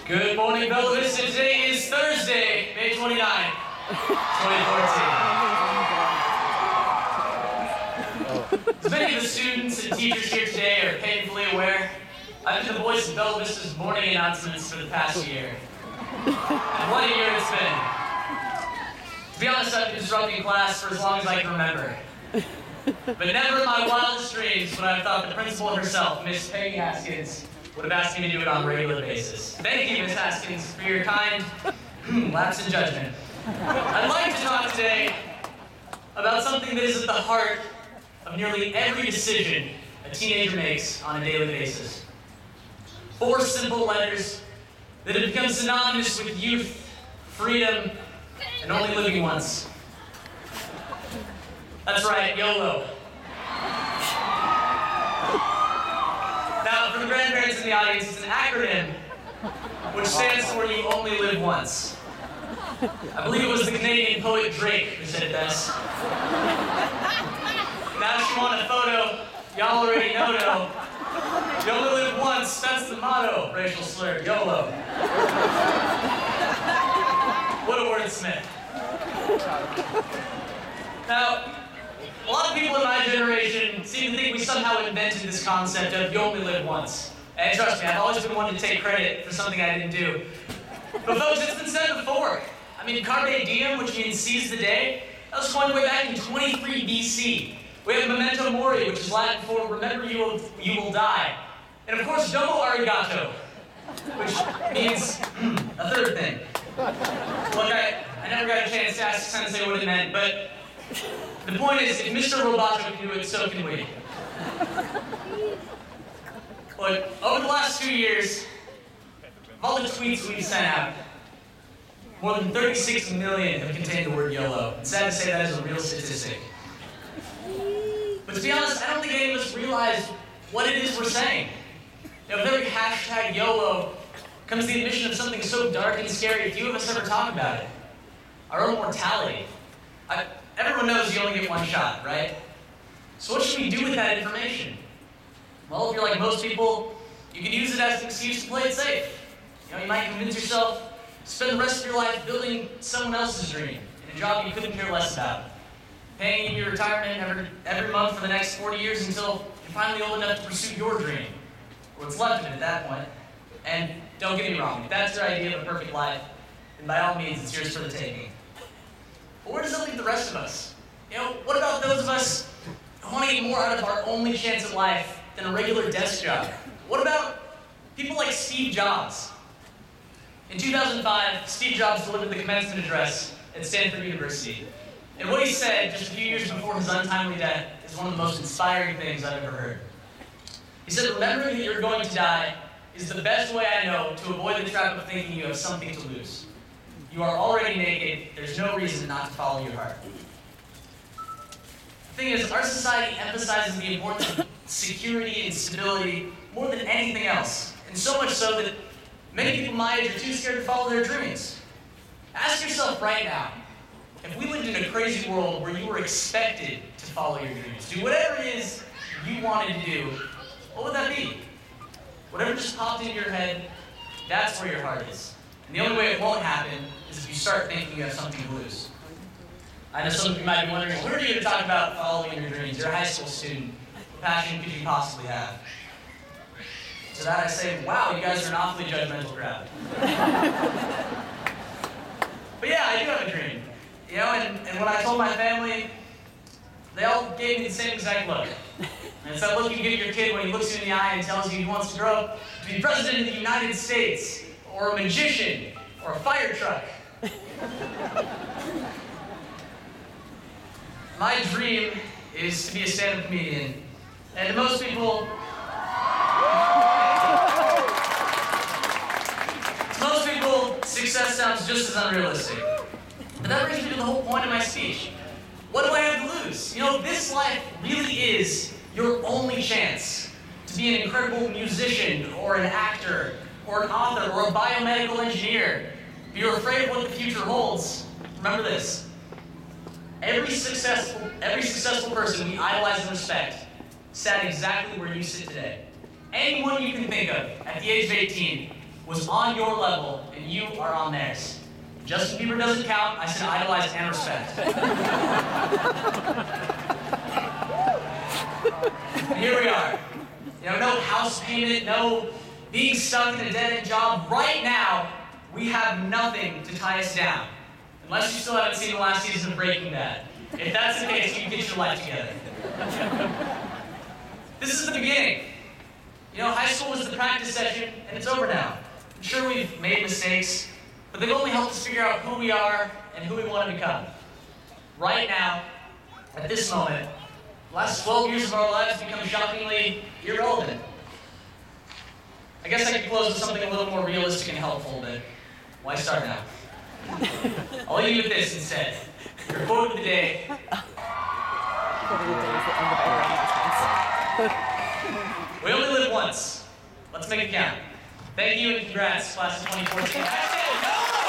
Good morning, Bella Vista. Today is Thursday, May 29th, 2014. As many of the students and teachers here today are painfully aware, I've been the voice of Bella Vista's morning announcements for the past year. And what a year it's been. To be honest, I've been disrupting class for as long as I can remember. But never in my wildest dreams would I have thought the principal herself, Miss Peggy Haskins, would have asked me to do it on a regular basis. Thank you, Miss Haskins, for your kind lapse in judgment. I'd like to talk today about something that is at the heart of nearly every decision a teenager makes on a daily basis. 4 simple letters that have become synonymous with youth, freedom, and only living once. That's right, YOLO. Now, for the grandparents in the audience, it's an acronym which stands for You Only Live Once. I believe it was the Canadian poet Drake who said it best. Now, if you want a photo, y'all already know. You only live once, that's the motto. Racial slur, YOLO. What a wordsmith. Now, a lot of people in my generation seem to think we somehow invented this concept of you only live once. And trust me, I've always been one to take credit for something I didn't do. But folks, it's been said before. I mean, carpe diem, which means seize the day, that was coined way back in 23 BC. We have memento mori, which is Latin for remember you will die. And of course, domo arigato, which means a third thing. Look, I never got a chance to ask Sensei what it meant, but the point is, if Mr. Roboto can do it, so can we. Look, over the last 2 years, of all the tweets we've sent out, more than 36 million have contained the word YOLO. It's sad to say that is a real statistic. But to be honest, I don't think any of us realize what it is we're saying. You know, with every hashtag YOLO comes the admission of something so dark and scary, few of us ever talk about it. Our own mortality. Everyone knows you only get one shot, right? So what should we do with that information? Well, if you're like most people, you can use it as an excuse to play it safe. You know, you might convince yourself to spend the rest of your life building someone else's dream in a job you couldn't care less about. Paying in your retirement every month for the next 40 years until you're finally old enough to pursue your dream. Or what's left of it at that point. And don't get me wrong, if that's your idea of a perfect life, then by all means, it's yours for the taking. But where does that leave the rest of us? You know, what about those of us who want to get more out of our only chance at life than a regular desk job? What about people like Steve Jobs? In 2005, Steve Jobs delivered the commencement address at Stanford University. And what he said just a few years before his untimely death is one of the most inspiring things I've ever heard. He said, remembering that you're going to die is the best way I know to avoid the trap of thinking you have something to lose. You are already naked, there's no reason not to follow your heart. The thing is, our society emphasizes the importance of security and stability more than anything else. And so much so that many people my age are too scared to follow their dreams. Ask yourself right now, if we lived in a crazy world where you were expected to follow your dreams, do whatever it is you wanted to do, what would that be? Whatever just popped into your head, that's where your heart is. And the only way it won't happen is if you start thinking you have something to lose. I know some of you might be wondering, what are you going to talk about following your dreams? You're a high school student. What passion could you possibly have? To that I say, wow, you guys are an awfully judgmental crowd. But yeah, I do have a dream. You know, and when I told my family, they all gave me the same exact look. And it's that look you give your kid when he looks you in the eye and tells you he wants to grow up to be president of the United States, or a magician, or a fire truck. My dream is to be a stand-up comedian. And to most people, success sounds just as unrealistic. But that brings me to the whole point of my speech. What do I have to lose? You know, this life really is your only chance to be an incredible musician, or an actor, or an author, or a biomedical engineer. If you're afraid of what the future holds, remember this. Every successful person we idolize and respect sat exactly where you sit today. Anyone you can think of at the age of 18 was on your level, and you are on theirs. Justin Bieber doesn't count. I said idolize and respect. And here we are. You know, no house payment, no being stuck in a dead-end job. Right now, we have nothing to tie us down. Unless you still haven't seen the last season of Breaking Bad. If that's the case, you can get your life together. This is the beginning. You know, high school was the practice session, and it's over now. I'm sure we've made mistakes, but they've only helped us figure out who we are and who we want to become. Right now, at this moment, the last 12 years of our lives become shockingly irrelevant. I guess I could close with something a little more realistic and helpful, but why start now? I'll leave you with this instead. Your quote of the day. We only live once. Let's make it count. Thank you and congrats, class of 2014. That's it.